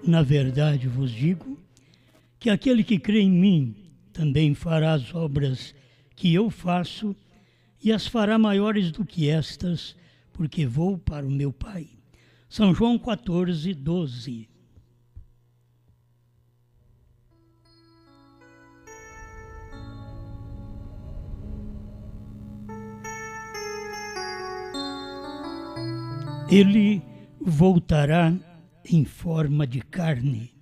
Na verdade vos digo que aquele que crê em mim também fará as obras que eu faço e as fará maiores do que estas, porque vou para o meu Pai. São João 14, 12. Ele voltará em forma de carne.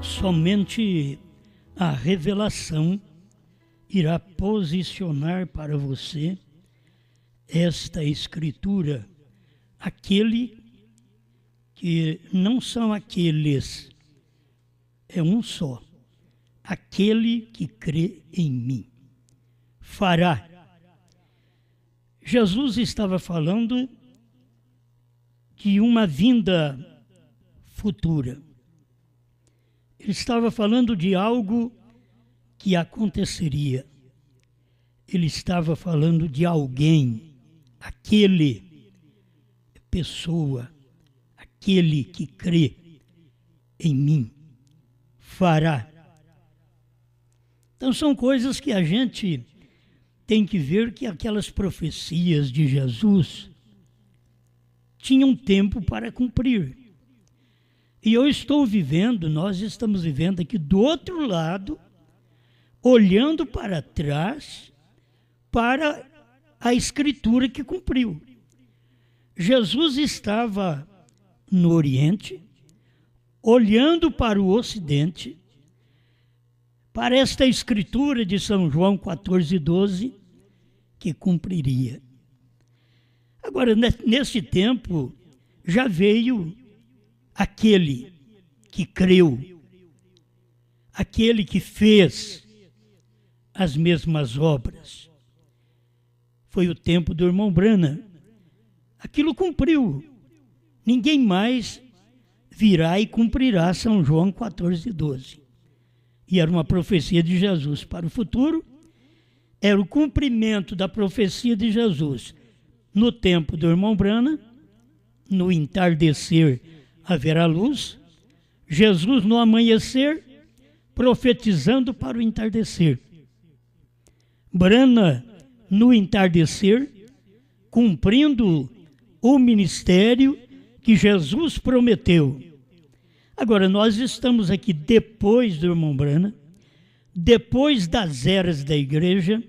Somente a revelação irá posicionar para você esta escritura, aquele que não são aqueles, é um só, aquele que crê em mim, fará. Jesus estava falando de uma vinda futura. Ele estava falando de algo que aconteceria. Ele estava falando de alguém, aquele, pessoa, aquele que crê em mim, fará. Então são coisas que a gente tem que ver que aquelas profecias de Jesus tinham tempo para cumprir. E eu estou vivendo, nós estamos vivendo aqui do outro lado, olhando para trás, para a escritura que cumpriu. Jesus estava no Oriente, olhando para o Ocidente, para esta escritura de São João 14, 12, que cumpriria. Agora, nesse tempo, já veio aquele que creu, aquele que fez as mesmas obras. Foi o tempo do irmão Branham. Aquilo cumpriu. Ninguém mais virá e cumprirá São João 14, 12. E era uma profecia de Jesus para o futuro. Era o cumprimento da profecia de Jesus no tempo do irmão Branham. No entardecer haverá luz. Jesus no amanhecer, profetizando para o entardecer. Branham no entardecer, cumprindo o ministério que Jesus prometeu. Agora, nós estamos aqui depois do irmão Branham, depois das eras da igreja,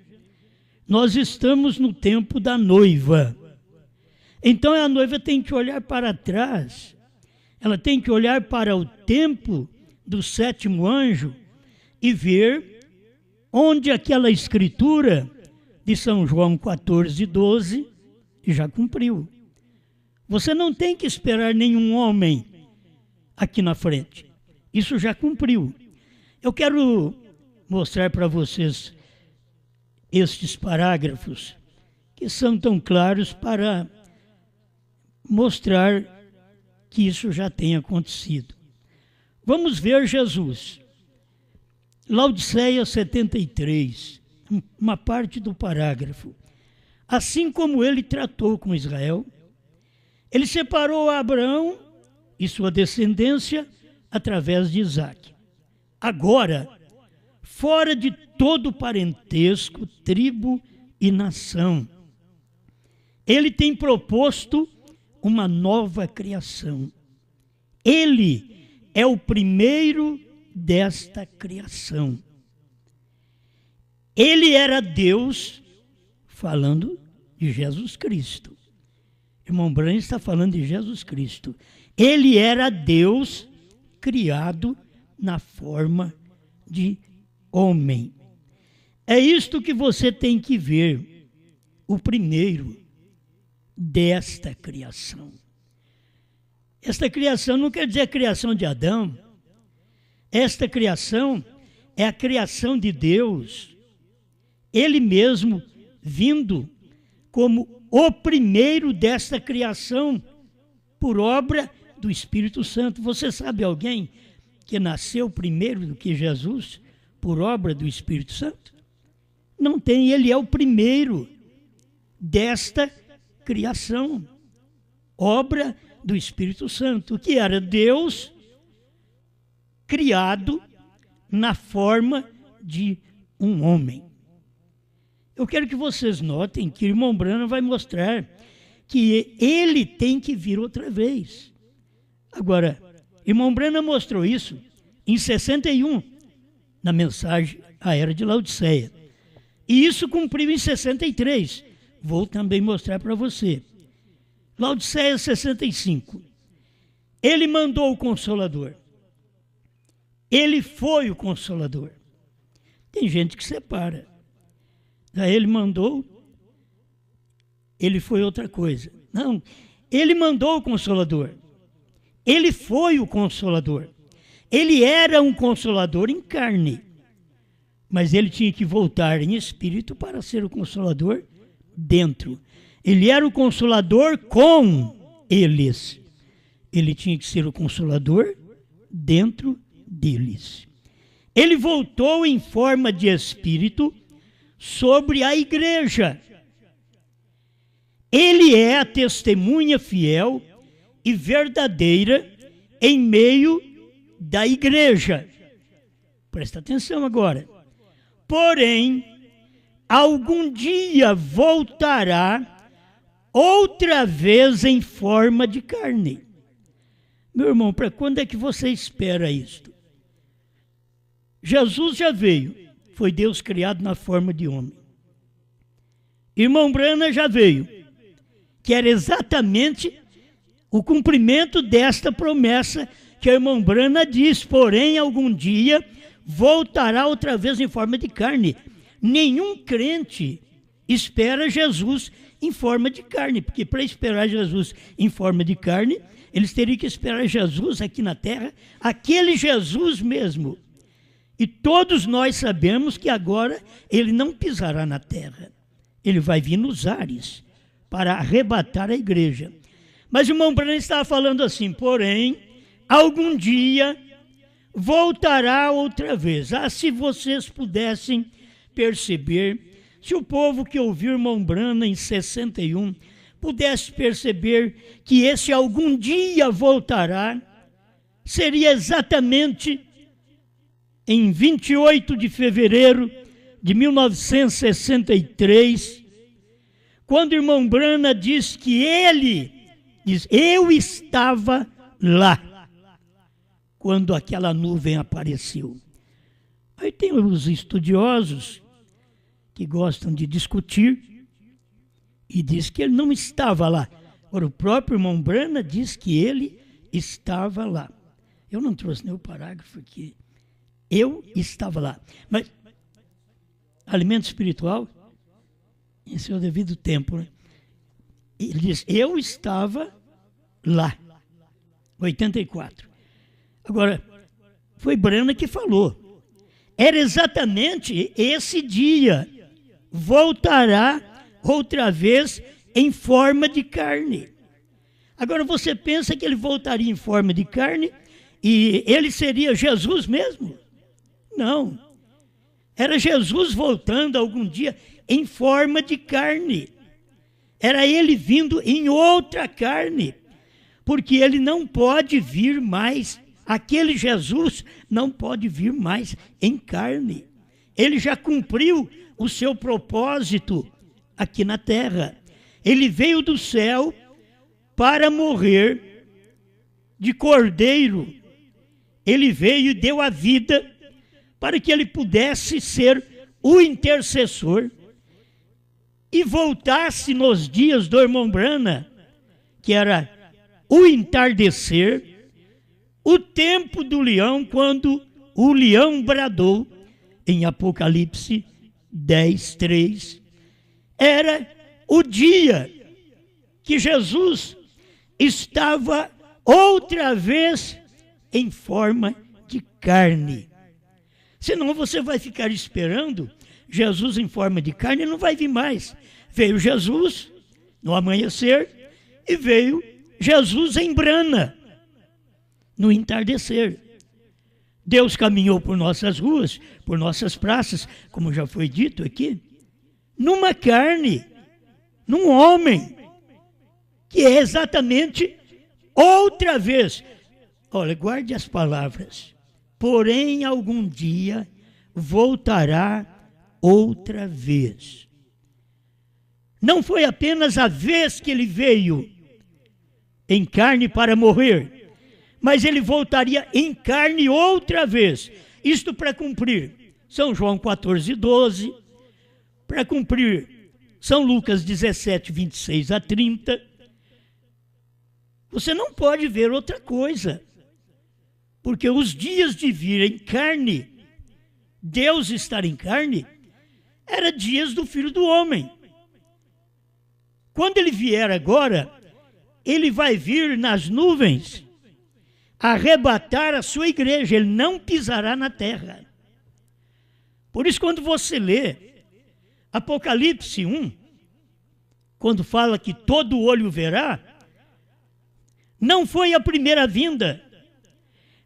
nós estamos no tempo da noiva. Então a noiva tem que olhar para trás, ela tem que olhar para o tempo do sétimo anjo e ver onde aquela escritura de São João 14, 12 já cumpriu. Você não tem que esperar nenhum homem aqui na frente. Isso já cumpriu. Eu quero mostrar para vocês estes parágrafos que são tão claros para mostrar que isso já tem acontecido. Vamos ver Jesus. Laodiceia 73, uma parte do parágrafo. Assim como ele tratou com Israel, ele separou Abraão e sua descendência através de Isaque. Agora, fora de todo parentesco, tribo e nação, ele tem proposto uma nova criação. Ele é o primeiro desta criação. Ele era Deus, falando de Jesus Cristo. Irmão Branham está falando de Jesus Cristo. Ele era Deus criado na forma de homem. É isto que você tem que ver, o primeiro desta criação. Esta criação não quer dizer a criação de Adão. Esta criação é a criação de Deus. ele mesmo vindo como o primeiro desta criação por obra do Espírito Santo. Você sabe alguém que nasceu primeiro do que Jesus por obra do Espírito Santo? Não tem, ele é o primeiro desta criação, obra do Espírito Santo, que era Deus criado na forma de um homem. Eu quero que vocês notem que o irmão Branham vai mostrar que ele tem que vir outra vez. Agora, irmão Branham mostrou isso em 61, na mensagem à Era de Laodiceia. E isso cumpriu em 63. Vou também mostrar para você. Laodiceia 65. Ele mandou o Consolador. Ele foi o Consolador. Tem gente que separa. Daí ele mandou, ele foi outra coisa. Não, ele mandou o Consolador. Ele foi o Consolador. Ele era um Consolador em carne. Mas ele tinha que voltar em espírito para ser o Consolador dentro. Ele era o Consolador com eles. Ele tinha que ser o Consolador dentro deles. Ele voltou em forma de espírito sobre a igreja. Ele é a testemunha fiel e verdadeira em meio da igreja. Presta atenção agora. Porém, algum dia voltará outra vez em forma de carne. Meu irmão, para quando é que você espera isto? Jesus já veio, foi Deus criado na forma de homem. Irmão Branham já veio, que era exatamente o cumprimento desta promessa que o irmão Branham diz, porém algum dia voltará outra vez em forma de carne. Nenhum crente espera Jesus em forma de carne, porque para esperar Jesus em forma de carne, eles teriam que esperar Jesus aqui na terra, aquele Jesus mesmo. E todos nós sabemos que agora ele não pisará na terra. Ele vai vir nos ares para arrebatar a igreja. Mas o irmão Branham estava falando assim, porém, algum dia voltará outra vez. Ah, se vocês pudessem perceber, se o povo que ouviu o irmão Branham em 61 pudesse perceber que esse algum dia voltará, seria exatamente em 28 de fevereiro de 1963, quando o irmão Branham diz que ele diz, eu estava lá, quando aquela nuvem apareceu. Aí tem os estudiosos que gostam de discutir e diz que ele não estava lá. Agora, o próprio irmão Branham diz que ele estava lá. Eu não trouxe nem o parágrafo aqui. Eu estava lá. Mas, alimento espiritual, em seu devido tempo, né? Ele diz, eu estava lá. 84. Agora, foi Branham que falou. Era exatamente esse dia. Voltará outra vez em forma de carne. Agora, você pensa que ele voltaria em forma de carne e ele seria Jesus mesmo? Não. Era Jesus voltando algum dia em forma de carne. Era ele vindo em outra carne. Porque ele não pode vir mais, aquele Jesus não pode vir mais em carne. Ele já cumpriu o seu propósito aqui na terra. Ele veio do céu para morrer de cordeiro. Ele veio e deu a vida para que ele pudesse ser o intercessor e voltasse nos dias do irmão Branham, que era o entardecer, o tempo do leão, quando o leão bradou, em Apocalipse 10:3, era o dia que Jesus estava outra vez em forma de carne. Senão você vai ficar esperando Jesus em forma de carne não vai vir mais. Veio Jesus no amanhecer e veio Jesus em brana no entardecer. Deus caminhou por nossas ruas, por nossas praças, como já foi dito aqui, numa carne, num homem, que é exatamente outra vez. Olha, guarde as palavras. Porém, algum dia voltará outra vez. Não foi apenas a vez que ele veio em carne para morrer, mas ele voltaria em carne outra vez. Isto para cumprir São João 14:12, para cumprir São Lucas 17, 26 a 30. Você não pode ver outra coisa, porque os dias de vir em carne, Deus estar em carne, era dias do Filho do Homem. Quando ele vier agora, ele vai vir nas nuvens arrebatar a sua igreja, ele não pisará na terra. Por isso, quando você lê Apocalipse 1, quando fala que todo olho verá, não foi a primeira vinda,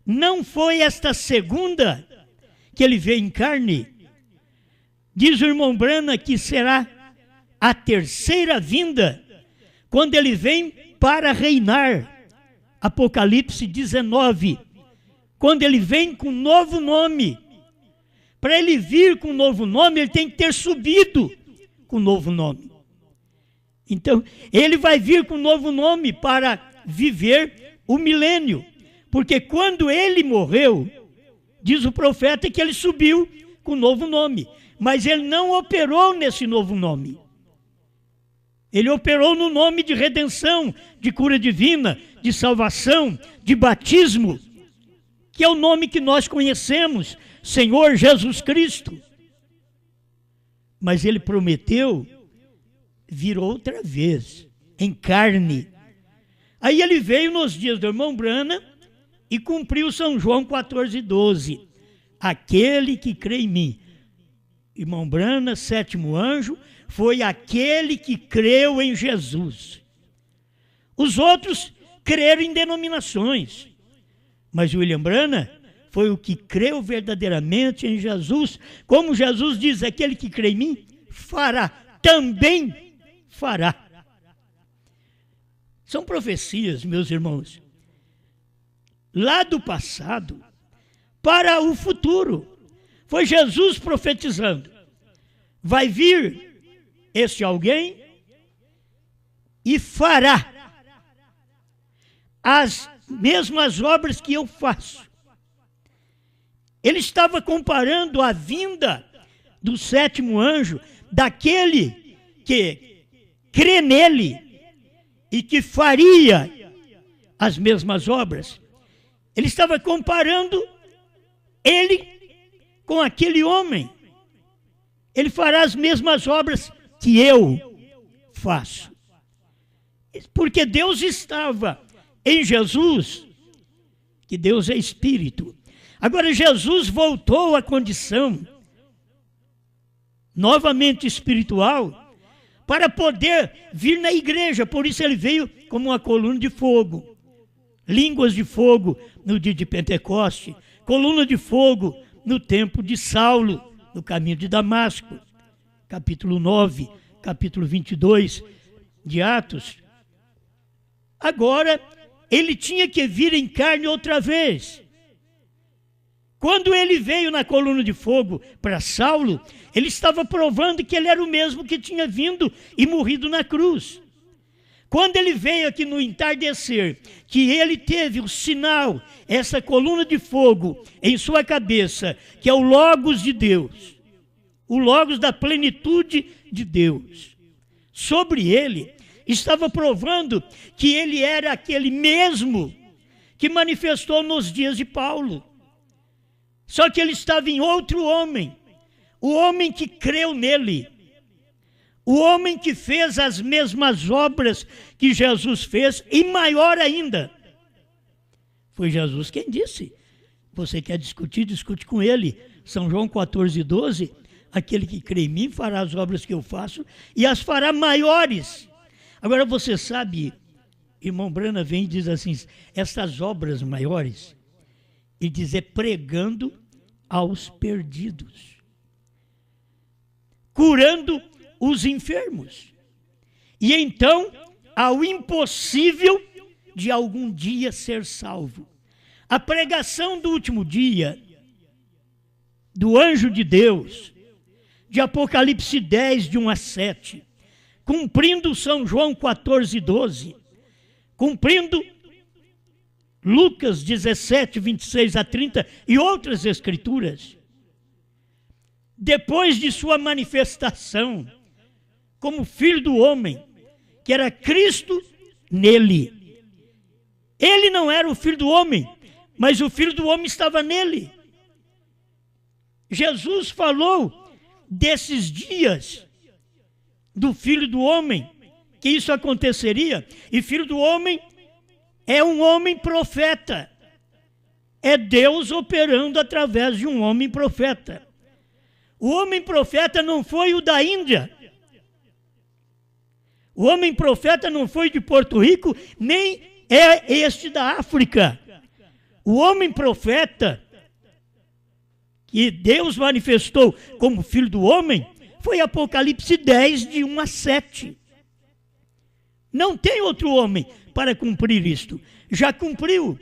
não foi esta segunda que ele veio em carne. Diz o irmão Brana que será a terceira vinda, quando ele vem para reinar. Apocalipse 19, quando ele vem com novo nome. Para ele vir com novo nome, ele tem que ter subido com novo nome. Então, ele vai vir com novo nome para viver o milênio. Porque quando ele morreu, diz o profeta que ele subiu com novo nome. Mas ele não operou nesse novo nome. Ele operou no nome de redenção, de cura divina, de salvação, de batismo, que é o nome que nós conhecemos, Senhor Jesus Cristo. Mas ele prometeu vir outra vez, em carne. Aí ele veio nos dias do irmão Brana e cumpriu São João 14:12. Aquele que crê em mim. Irmão Brana, sétimo anjo, foi aquele que creu em Jesus. Os outros creram em denominações, mas William Brana foi o que creu verdadeiramente em Jesus. Como Jesus diz, aquele que crê em mim, fará, também fará. São profecias, meus irmãos, lá do passado para o futuro. Foi Jesus profetizando. Vai vir este alguém e fará as mesmas obras que eu faço. Ele estava comparando a vinda do sétimo anjo, daquele que crê nele e que faria as mesmas obras. Ele estava comparando ele com aquele homem. Ele fará as mesmas obras que eu faço. Porque Deus estava em Jesus, que Deus é Espírito. Agora Jesus voltou à condição novamente espiritual para poder vir na igreja. Por isso ele veio como uma coluna de fogo, línguas de fogo no dia de Pentecoste, coluna de fogo no tempo de Saulo, no caminho de Damasco, capítulo 9, capítulo 22 de Atos. Agora, ele tinha que vir em carne outra vez. Quando ele veio na coluna de fogo para Saulo, ele estava provando que ele era o mesmo que tinha vindo e morrido na cruz. Quando ele veio aqui no entardecer, que ele teve o sinal, essa coluna de fogo em sua cabeça, que é o Logos de Deus, o Logos da plenitude de Deus, sobre ele, estava provando que ele era aquele mesmo que manifestou nos dias de Paulo. Só que ele estava em outro homem, o homem que creu nele, o homem que fez as mesmas obras que Jesus fez e maior ainda. Foi Jesus quem disse. Você quer discutir, discute com ele. São João 14:12, aquele que crê em mim fará as obras que eu faço e as fará maiores. Agora você sabe, irmão Brana vem e diz assim, essas obras maiores, ele diz, é pregando aos perdidos, curando os enfermos, e então ao impossível de algum dia ser salvo. A pregação do último dia, do anjo de Deus, de Apocalipse 10, de 1 a 7, cumprindo São João 14, 12, cumprindo Lucas 17, 26 a 30 e outras escrituras, depois de sua manifestação como Filho do Homem, que era Cristo nele. Ele não era o Filho do Homem, mas o Filho do Homem estava nele. Jesus falou desses dias do Filho do Homem, que isso aconteceria, e Filho do Homem é um homem profeta. É Deus operando através de um homem profeta. O homem profeta não foi o da Índia. O homem profeta não foi de Porto Rico, nem é este da África. O homem profeta que Deus manifestou como Filho do Homem foi Apocalipse 10, de 1 a 7. Não tem outro homem para cumprir isto. Já cumpriu.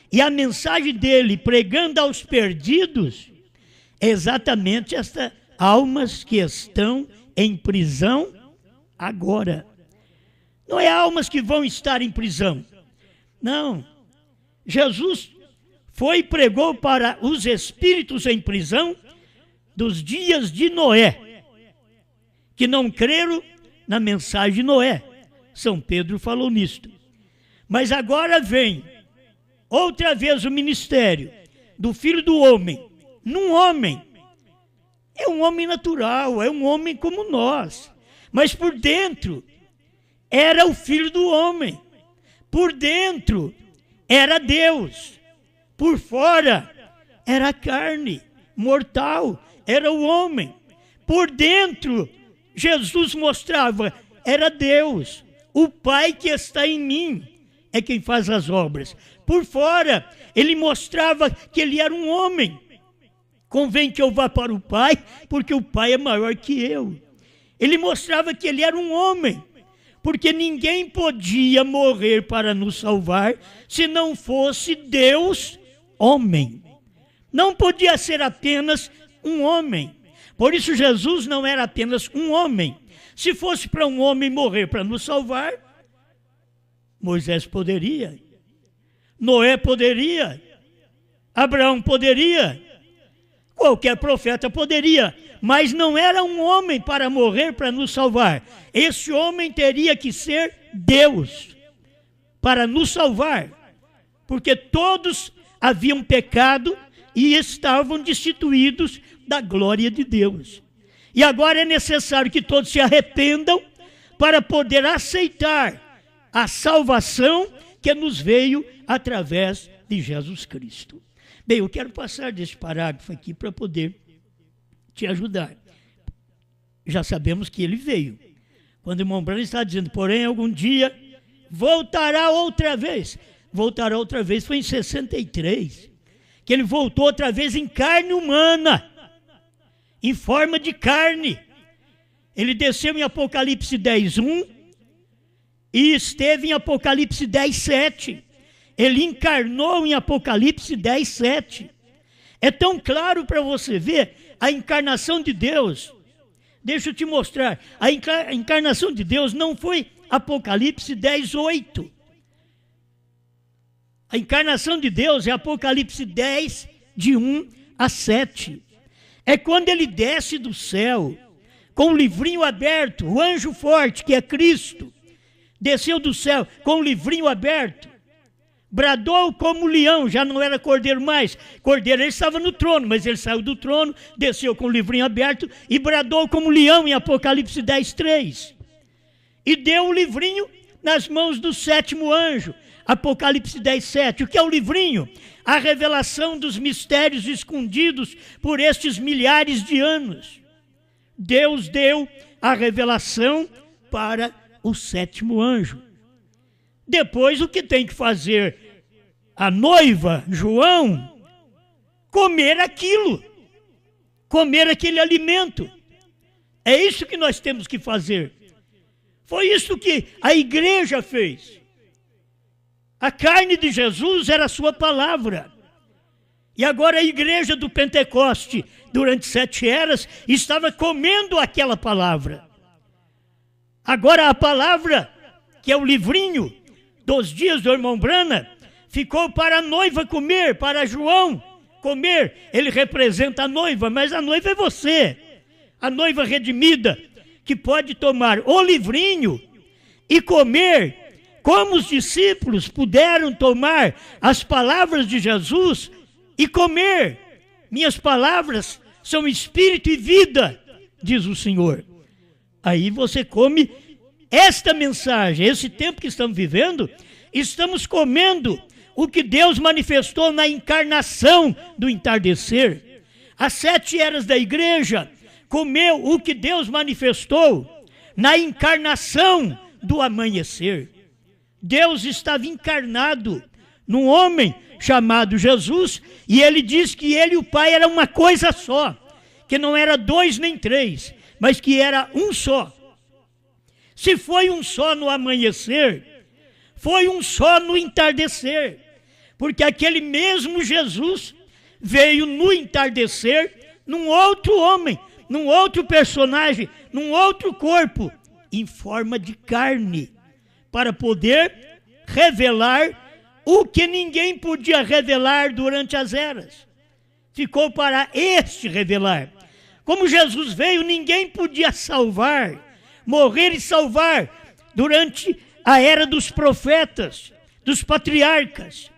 E a mensagem dele, pregando aos perdidos, é exatamente estas almas que estão em prisão agora. Não é almas que vão estar em prisão. Não. Jesus foi e pregou para os espíritos em prisão dos dias de Noé, que não creram na mensagem de Noé. São Pedro falou nisto. Mas agora vem outra vez o ministério do Filho do Homem, num homem. É um homem natural, é um homem como nós. Mas por dentro era o Filho do Homem. Por dentro era Deus. Por fora era a carne mortal, era o homem. Por dentro Jesus mostrava, era Deus. O Pai que está em mim é quem faz as obras. Por fora, ele mostrava que ele era um homem. Convém que eu vá para o Pai, porque o Pai é maior que eu. Ele mostrava que ele era um homem, porque ninguém podia morrer para nos salvar se não fosse Deus homem. Não podia ser apenas um homem. Por isso Jesus não era apenas um homem. Se fosse para um homem morrer para nos salvar, Moisés poderia, Noé poderia, Abraão poderia, qualquer profeta poderia, mas não era um homem para morrer para nos salvar. Esse homem teria que ser Deus para nos salvar, porque todos haviam pecado e estavam destituídos da glória de Deus. E agora é necessário que todos se arrependam para poder aceitar a salvação que nos veio através de Jesus Cristo. Bem, eu quero passar desse parágrafo aqui para poder te ajudar. Já sabemos que ele veio. Quando o irmão Branham está dizendo, porém, algum dia voltará outra vez. Voltará outra vez, foi em 63, que ele voltou outra vez em carne humana, em forma de carne. Ele desceu em Apocalipse 10, 1 e esteve em Apocalipse 10, 7. Ele encarnou em Apocalipse 10, 7. É tão claro para você ver a encarnação de Deus. Deixa eu te mostrar. A encarnação de Deus não foi Apocalipse 10, 8. A encarnação de Deus é Apocalipse 10, de 1 a 7. É quando ele desce do céu, com o livrinho aberto, o anjo forte, que é Cristo, desceu do céu com o livrinho aberto, bradou como leão, já não era cordeiro mais. Cordeiro, ele estava no trono, mas ele saiu do trono, desceu com o livrinho aberto e bradou como leão em Apocalipse 10, 3. E deu o livrinho nas mãos do sétimo anjo, Apocalipse 10, 7. O que é o livrinho? A revelação dos mistérios escondidos por estes milhares de anos. Deus deu a revelação para o sétimo anjo. Depois, o que tem que fazer a noiva, João? Comer aquilo, comer aquele alimento. É isso que nós temos que fazer. Foi isso que a igreja fez. A carne de Jesus era a sua palavra. E agora a igreja do Pentecoste, durante 7 eras, estava comendo aquela palavra. Agora a palavra, que é o livrinho dos dias do irmão Brana, ficou para a noiva comer, para João comer. Ele representa a noiva, mas a noiva é você. A noiva redimida, que pode tomar o livrinho e comer, como os discípulos puderam tomar as palavras de Jesus e comer. Minhas palavras são espírito e vida, diz o Senhor. Aí você come esta mensagem. Esse tempo que estamos vivendo, estamos comendo o que Deus manifestou na encarnação do entardecer. As 7 eras da igreja comeu o que Deus manifestou na encarnação do amanhecer. Deus estava encarnado num homem chamado Jesus, e ele diz que ele e o Pai eram uma coisa só, que não era 2 nem 3, mas que era um só. Se foi um só no amanhecer, foi um só no entardecer, porque aquele mesmo Jesus veio no entardecer num outro homem, num outro personagem, num outro corpo, em forma de carne, para poder revelar o que ninguém podia revelar durante as eras. Ficou para este revelar. Como Jesus veio, ninguém podia salvar, morrer e salvar durante a era dos profetas, dos patriarcas.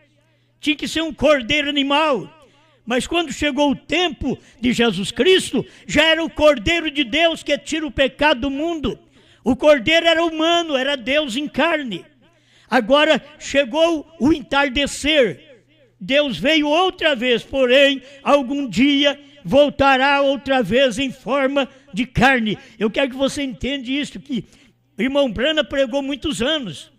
Tinha que ser um cordeiro animal. Mas quando chegou o tempo de Jesus Cristo, já era o Cordeiro de Deus que tira o pecado do mundo. O Cordeiro era humano, era Deus em carne. Agora chegou o entardecer. Deus veio outra vez, porém, algum dia voltará outra vez em forma de carne. Eu quero que você entenda isso, que o irmão Brana pregou muitos anos.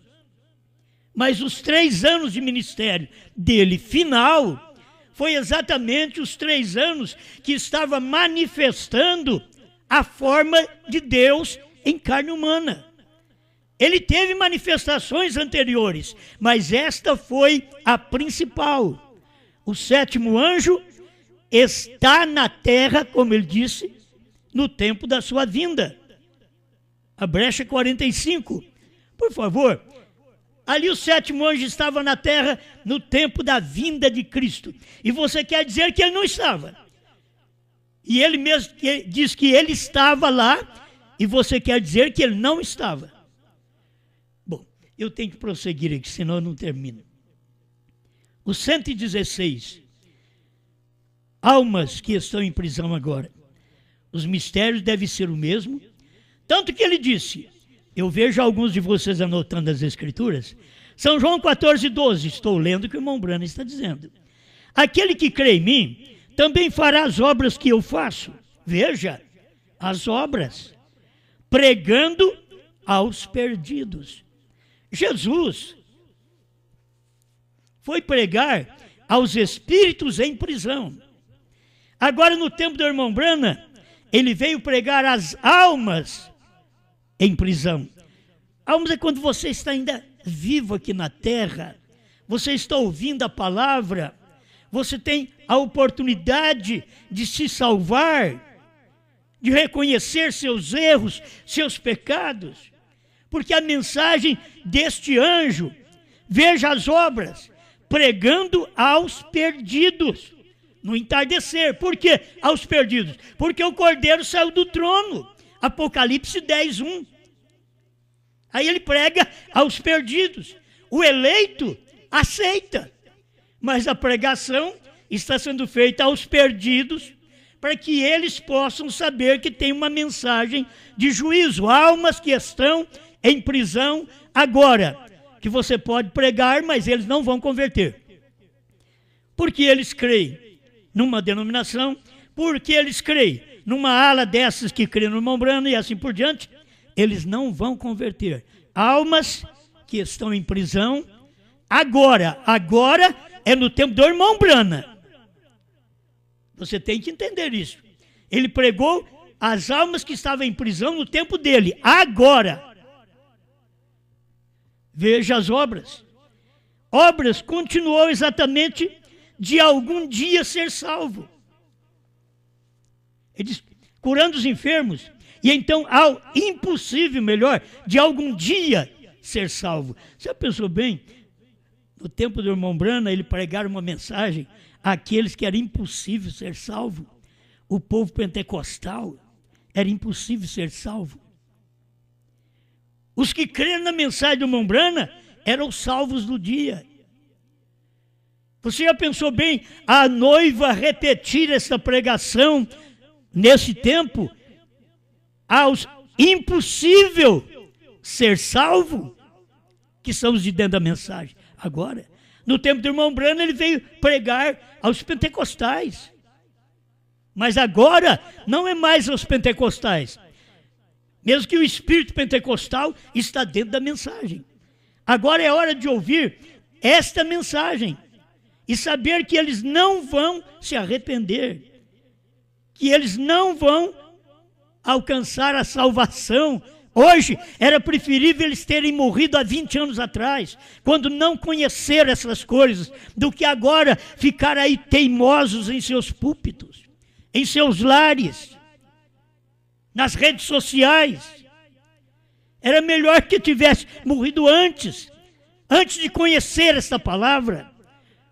Mas os 3 anos de ministério dele, final, foi exatamente os 3 anos que estava manifestando a forma de Deus em carne humana. Ele teve manifestações anteriores, mas esta foi a principal. O 7º anjo está na terra, como ele disse, no tempo da sua vinda. A brecha 45. Por favor. Ali o 7º anjo estava na terra no tempo da vinda de Cristo. E você quer dizer que ele não estava. E ele mesmo diz que ele estava lá, e você quer dizer que ele não estava. Bom, eu tenho que prosseguir aqui, senão eu não termino. Os 116 almas que estão em prisão agora. Os mistérios devem ser o mesmo. Tanto que ele disse... Eu vejo alguns de vocês anotando as escrituras. São João 14:12. Estou lendo o que o irmão Brana está dizendo. Aquele que crê em mim, também fará as obras que eu faço. Veja, as obras. Pregando aos perdidos. Jesus foi pregar aos espíritos em prisão. Agora, no tempo do irmão Brana, ele veio pregar às almas em prisão. Almas é quando você está ainda vivo aqui na terra, você está ouvindo a palavra, você tem a oportunidade de se salvar, de reconhecer seus erros, seus pecados, porque a mensagem deste anjo, veja as obras, pregando aos perdidos, no entardecer. Por quê? Aos perdidos. Porque o Cordeiro saiu do trono. Apocalipse 10:1. Aí ele prega aos perdidos. O eleito aceita, mas a pregação está sendo feita aos perdidos para que eles possam saber que tem uma mensagem de juízo. Almas que estão em prisão agora, que você pode pregar, mas eles não vão converter. Porque eles creem numa denominação, porque eles creem numa ala dessas que crê no irmão Branham e assim por diante, eles não vão converter. Almas que estão em prisão, agora é no tempo do irmão Branham. Você tem que entender isso. Ele pregou as almas que estavam em prisão no tempo dele, agora. Veja as obras. Obras continuou exatamente de algum dia ser salvo. Ele diz, curando os enfermos, e então ao impossível, melhor, de algum dia ser salvo. Você pensou bem? No tempo do irmão Branham, ele pregaram uma mensagem àqueles que era impossível ser salvo. O povo pentecostal era impossível ser salvo. Os que creram na mensagem do irmão Branham eram os salvos do dia. Você já pensou bem a noiva repetir essa pregação nesse tempo aos impossível ser salvo, que são os de dentro da mensagem? Agora, no tempo do irmão Branham, ele veio pregar aos pentecostais. Mas agora não é mais aos pentecostais. Mesmo que o espírito pentecostal está dentro da mensagem. Agora é hora de ouvir esta mensagem e saber que eles não vão se arrepender, que eles não vão alcançar a salvação. Hoje era preferível eles terem morrido há 20 anos atrás, quando não conheceram essas coisas, do que agora ficar aí teimosos em seus púlpitos, em seus lares, nas redes sociais. Era melhor que tivesse morrido antes de conhecer essa palavra,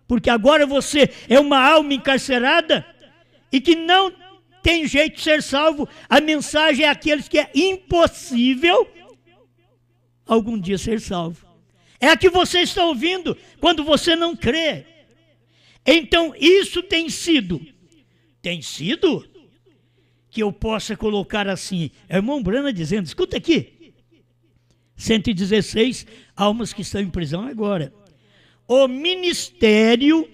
porque agora você é uma alma encarcerada e que não tem jeito de ser salvo. A mensagem é àqueles que é impossível algum dia ser salvo. É a que você está ouvindo quando você não crê. Então isso tem sido que eu possa colocar assim, é o irmão Branham dizendo, escuta aqui, 116 almas que estão em prisão agora. O ministério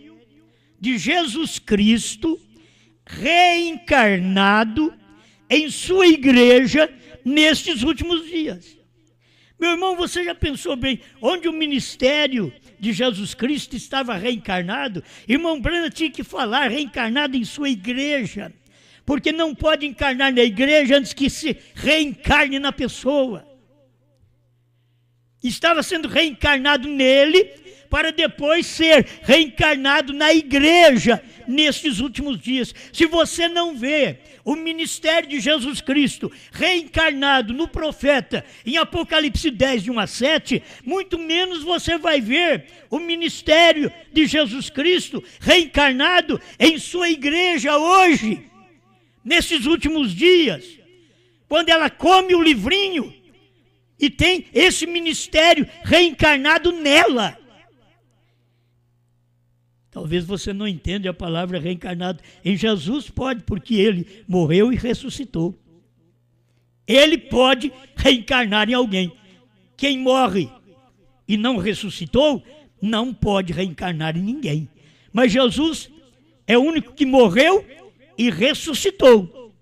de Jesus Cristo reencarnado em sua igreja nestes últimos dias. Meu irmão, você já pensou bem onde o ministério de Jesus Cristo estava reencarnado? Irmão Branham tinha que falar reencarnado em sua igreja, porque não pode encarnar na igreja antes que se reencarne na pessoa. Estava sendo reencarnado nele, para depois ser reencarnado na igreja nestes últimos dias. Se você não vê o ministério de Jesus Cristo reencarnado no profeta em Apocalipse 10, de 1 a 7, muito menos você vai ver o ministério de Jesus Cristo reencarnado em sua igreja hoje, nesses últimos dias, quando ela come o livrinho e tem esse ministério reencarnado nela. Talvez você não entenda a palavra reencarnado. Em Jesus pode, porque ele morreu e ressuscitou. Ele pode reencarnar em alguém. Quem morre e não ressuscitou, não pode reencarnar em ninguém. Mas Jesus é o único que morreu e ressuscitou.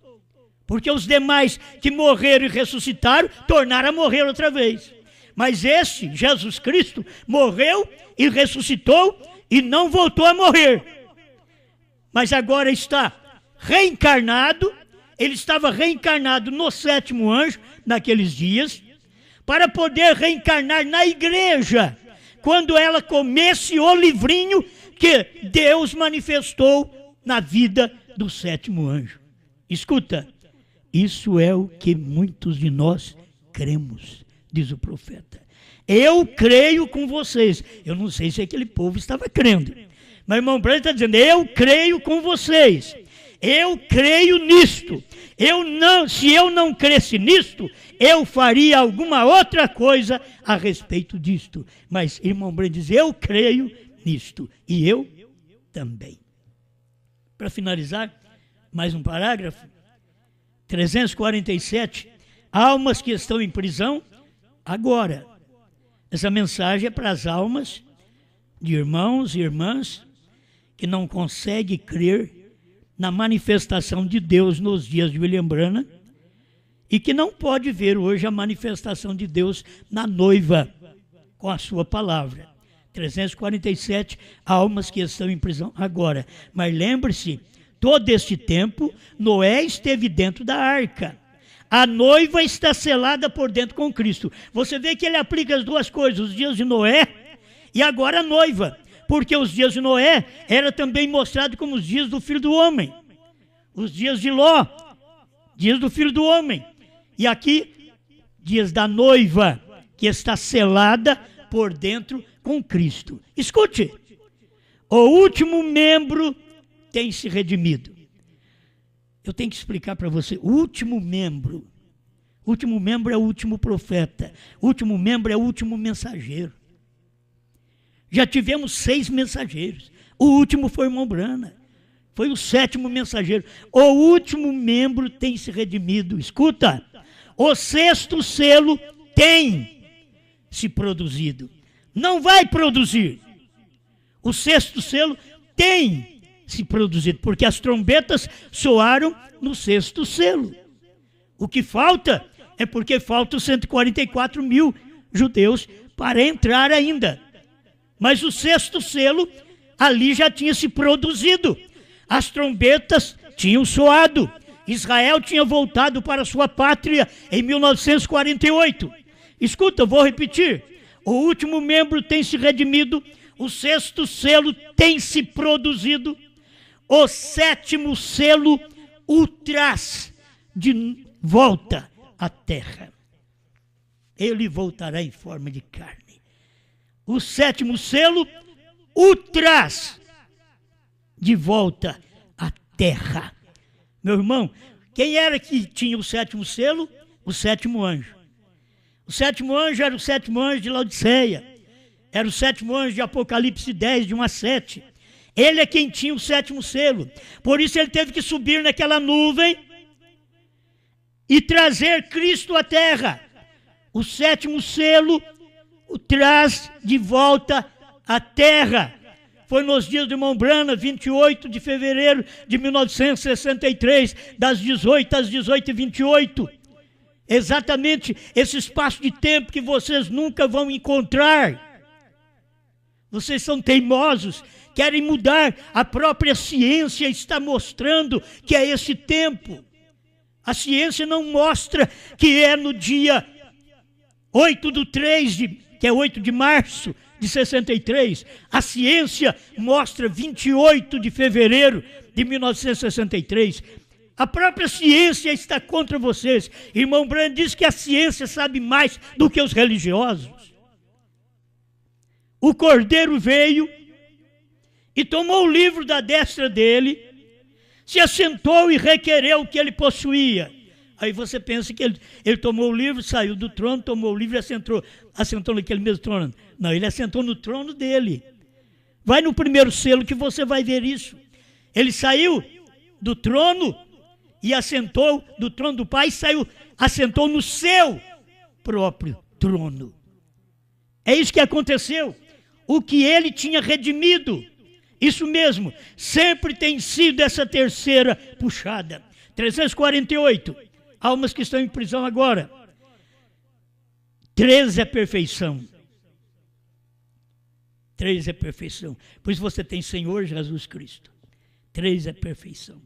Porque os demais que morreram e ressuscitaram, tornaram a morrer outra vez. Mas esse, Jesus Cristo, morreu e ressuscitou e não voltou a morrer, mas agora está reencarnado. Ele estava reencarnado no 7º anjo, naqueles dias, para poder reencarnar na igreja, quando ela comesse o livrinho que Deus manifestou na vida do 7º anjo. Escuta, isso é o que muitos de nós cremos, diz o profeta. Eu creio com vocês. Eu não sei se aquele povo estava crendo, mas o irmão Branham está dizendo, eu creio com vocês. Eu creio nisto. Se eu não cresce nisto, eu faria alguma outra coisa a respeito disto. Mas irmão Branham diz, eu creio nisto. E eu também. Para finalizar, mais um parágrafo. 347. Almas que estão em prisão agora. Essa mensagem é para as almas de irmãos e irmãs que não conseguem crer na manifestação de Deus nos dias de William Branham e que não pode ver hoje a manifestação de Deus na noiva com a sua palavra. 347 almas que estão em prisão agora. Mas lembre-se, todo este tempo, Noé esteve dentro da arca. A noiva está selada por dentro com Cristo. Você vê que ele aplica as duas coisas, os dias de Noé e agora a noiva. Porque os dias de Noé era também mostrado como os dias do Filho do Homem. Os dias de Ló, dias do Filho do Homem. E aqui, dias da noiva, que está selada por dentro com Cristo. Escute, o último membro tem se redimido. Eu tenho que explicar para você, o último membro é o último profeta, o último membro é o último mensageiro. Já tivemos 6 mensageiros, o último foi o irmão Branham, foi o 7º mensageiro. O último membro tem se redimido. Escuta, o 6º selo tem se produzido. Não vai produzir. O 6º selo tem se produzido, porque as trombetas soaram no 6º selo. O que falta é porque faltam 144 mil judeus para entrar ainda. Mas o 6º selo ali já tinha se produzido. As trombetas tinham soado. Israel tinha voltado para sua pátria em 1948. Escuta, vou repetir. O último membro tem se redimido. O 6º selo tem se produzido. O 7º selo o traz de volta à terra. Ele voltará em forma de carne. O 7º selo o traz de volta à terra. Meu irmão, quem era que tinha o 7º selo? O 7º anjo. O 7º anjo era o 7º anjo de Laodiceia. Era o 7º anjo de Apocalipse 10, de 1 a 7. Ele é quem tinha o 7º selo. Por isso ele teve que subir naquela nuvem e trazer Cristo à terra. O 7º selo o traz de volta à terra. Foi nos dias do irmão Branham, 28 de fevereiro de 1963, das 18 às 18h28. Exatamente esse espaço de tempo que vocês nunca vão encontrar. Vocês são teimosos, querem mudar. A própria ciência está mostrando que é esse tempo. A ciência não mostra que é no dia 8/3, que é 8 de março de 63. A ciência mostra 28 de fevereiro de 1963. A própria ciência está contra vocês. Irmão Branham diz que a ciência sabe mais do que os religiosos. O Cordeiro veio e tomou o livro da destra dele, se assentou e requereu o que ele possuía. Aí você pensa que ele tomou o livro, saiu do trono, tomou o livro e assentou naquele mesmo trono. Não, ele assentou no trono dele. Vai no primeiro selo que você vai ver isso. Ele saiu do trono e assentou do trono do Pai, assentou no seu próprio trono. É isso que aconteceu. O que ele tinha redimido, isso mesmo, sempre tem sido essa terceira puxada. 348, almas que estão em prisão agora. 13 é perfeição. 3 é perfeição. Por isso você tem Senhor Jesus Cristo. 3 é perfeição.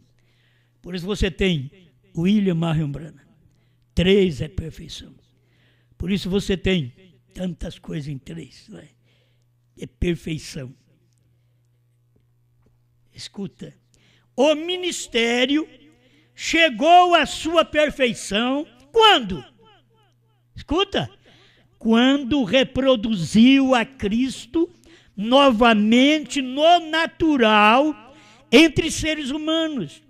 Por isso você tem William Marion Branham. 3 é perfeição. Por isso você tem tantas coisas em 3. Né? É perfeição. Escuta. O ministério chegou à sua perfeição quando? Escuta. Quando reproduziu a Cristo novamente no natural entre seres humanos.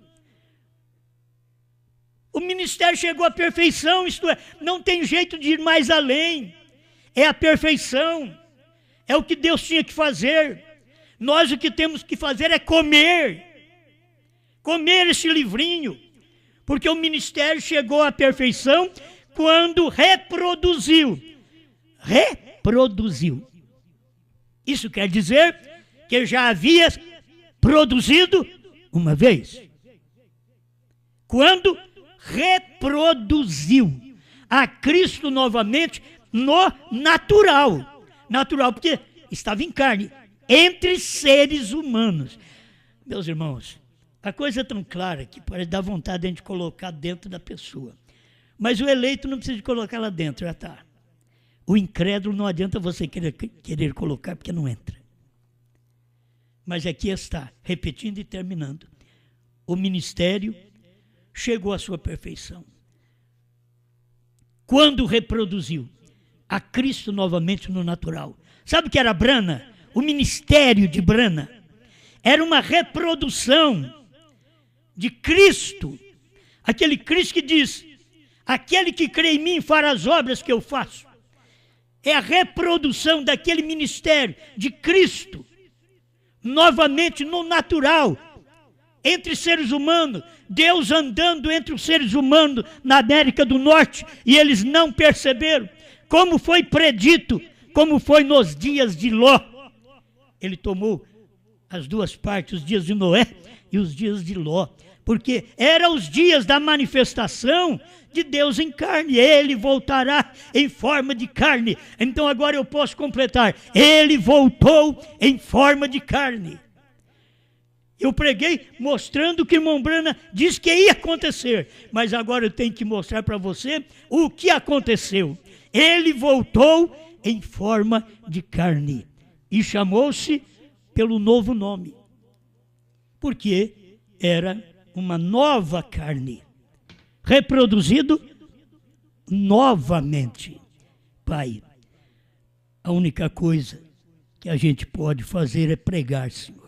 O ministério chegou à perfeição, isto é, não tem jeito de ir mais além. É a perfeição. É o que Deus tinha que fazer. Nós o que temos que fazer é comer. Comer esse livrinho. Porque o ministério chegou à perfeição quando reproduziu. Reproduziu. Isso quer dizer que já havia produzido uma vez. Quando reproduziu a Cristo novamente no natural. Natural, porque estava em carne, entre seres humanos. Meus irmãos, a coisa é tão clara que parece dar vontade de a gente colocar dentro da pessoa. Mas o eleito não precisa de colocar lá dentro, já está. O incrédulo não adianta você querer colocar, porque não entra. Mas aqui está, repetindo e terminando. O ministério chegou à sua perfeição. Quando reproduziu a Cristo novamente no natural. Sabe o que era Brana? O ministério de Brana era uma reprodução de Cristo. Aquele Cristo que diz, aquele que crê em mim fará as obras que eu faço. É a reprodução daquele ministério de Cristo, novamente no natural, entre seres humanos, Deus andando entre os seres humanos na América do Norte, e eles não perceberam, como foi predito, como foi nos dias de Ló. Ele tomou as duas partes, os dias de Noé e os dias de Ló, porque eram os dias da manifestação de Deus em carne. Ele voltará em forma de carne. Então agora eu posso completar. Ele voltou em forma de carne. Eu preguei mostrando que o irmão Brana disse que ia acontecer, mas agora eu tenho que mostrar para você o que aconteceu. Ele voltou em forma de carne e chamou-se pelo novo nome, porque era uma nova carne, reproduzido novamente. Pai, a única coisa que a gente pode fazer é pregar, Senhor.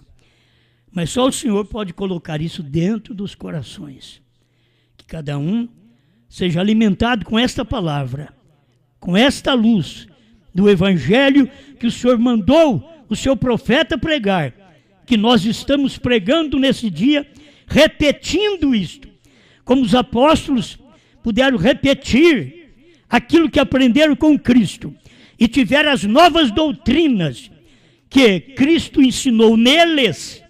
Mas só o Senhor pode colocar isso dentro dos corações. Que cada um seja alimentado com esta palavra, com esta luz do Evangelho que o Senhor mandou o seu profeta pregar, que nós estamos pregando nesse dia, repetindo isto, como os apóstolos puderam repetir aquilo que aprenderam com Cristo e tiveram as novas doutrinas que Cristo ensinou neles.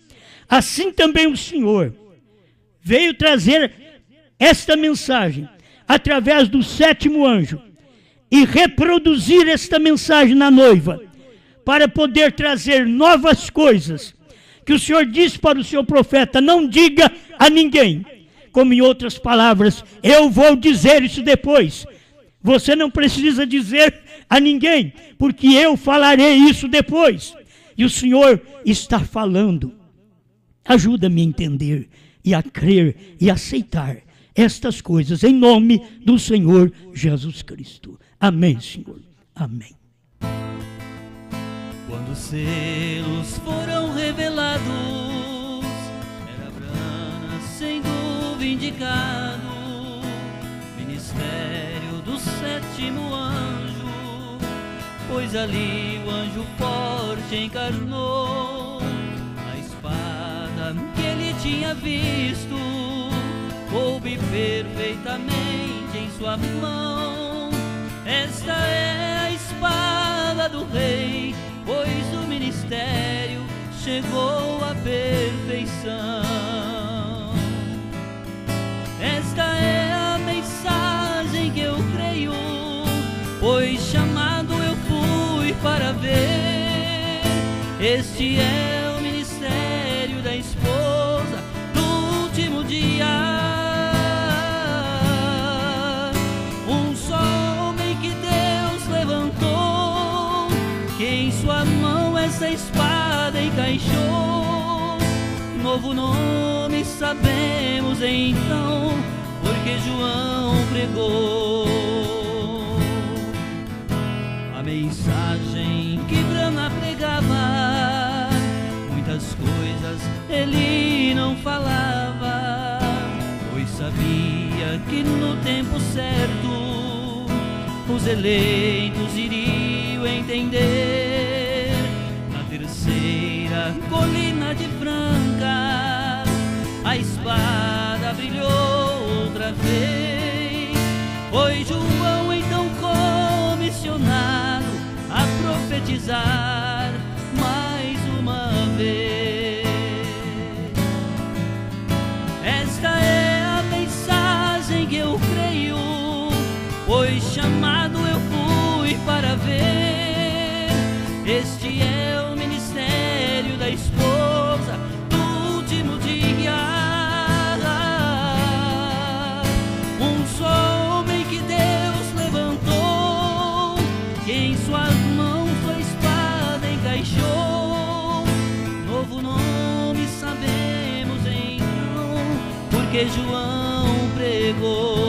Assim também o Senhor veio trazer esta mensagem através do sétimo anjo e reproduzir esta mensagem na noiva, para poder trazer novas coisas que o Senhor disse para o seu profeta: não diga a ninguém. Como em outras palavras, eu vou dizer isso depois. Você não precisa dizer a ninguém, porque eu falarei isso depois. E o Senhor está falando. Ajuda-me a entender e a crer e aceitar estas coisas em nome do Senhor Jesus Cristo. Amém, Senhor. Amém. Quando os selos foram revelados, era Brana sendo vindicado, ministério do sétimo anjo, pois ali o anjo forte encarnou. A espada que ele tinha visto coube perfeitamente em sua mão. Esta é a espada do rei, pois o ministério chegou à perfeição. Esta é a mensagem que eu creio, pois chamado eu fui para ver. Este é o ministério da esposa do último dia. Um só homem que Deus levantou, que em sua mão essa espada encaixou. Novo nome sabemos então, porque João pregou. A mensagem que Brana pregava, muitas coisas ele não falava, pois sabia que no tempo certo os eleitos iriam entender. Na terceira colina de Francas a espada brilhou outra vez. Foi João então comissionado a profetizar mais uma vez. Esta é a mensagem Pois chamado eu fui para ver. Este é o ministério da esposa do último dia. Um só homem que Deus levantou, que em suas mãos sua espada encaixou. Novo nome sabemos então, porque João pregou.